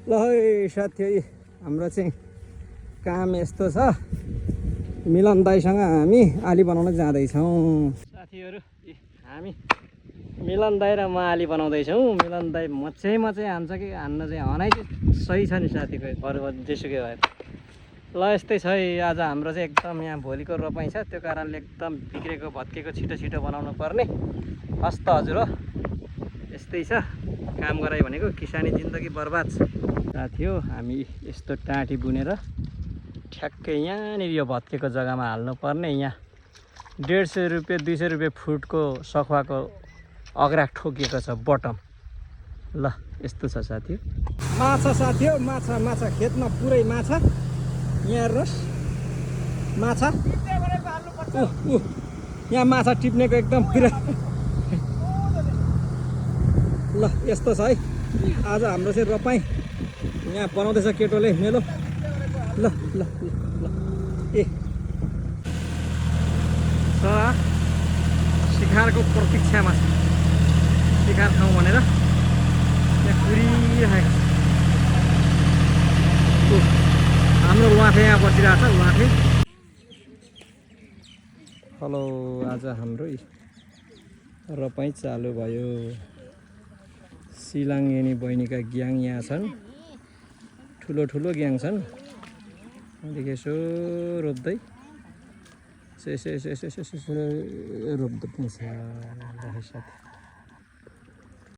ल है साथी, हाम्रो चाहिँ काम यस्तो छ। मिलन दाइसँग हामी आली बनाउन जाँदैछौँ साथीहरू। हामी मिलन दाइ र म आली बनाउँदैछौँ। मिलन दाइ मच्चै हान्छ कि हान्न चाहिँ हनाइ चाहिँ सही छ नि साथीको अरू जेसुकै भएर। ल यस्तै छ है, आज हाम्रो चाहिँ एकदम यहाँ भोलिको रोपाइँ छ, त्यो कारणले एकदम बिग्रेको भत्केको छिटो बनाउनु पर्ने। हस् त हजुर हो, यस्तै छ काम गराइ भनेको। किसानी जिन्दगी बर्बाद साथी हो। हामी यस्तो टाँटी बुनेर ठ्याक्कै यहाँनिर यो भत्केको जग्गामा हाल्नुपर्ने। यहाँ 150 रुपियाँ 200 रुपियाँ फुटको सखुवाको अग्रा ठोकिएको छ बटम। ल यस्तो छ साथी। माछा साथी हो, माछा खेतमा पुरै माछा। यहाँ हेर्नुहोस् माछा, यहाँ माछा टिप्नेको एकदम पुरा। ल यस्तो छ है आज हाम्रो चाहिँ रोपाइँ। यहाँ बनाउँदैछ केटोले मेलो। ल ल ल ए शिखारको प्रतीक्षामा छ, शिखार खाउँ भनेर यहाँ कुरिरहेको छ। हाम्रो लाठे यहाँ बसिरहेको छ, लाठे। हेलो, आज हाम्रो रोपाइँ चालु भयो। सिलाङ्गेनी बहिनीका ग्याङ यहाँ छन्, ठुलो ग्याङ छन्। देखि यसो रोप्दै रोप्दै पनि छ साथी।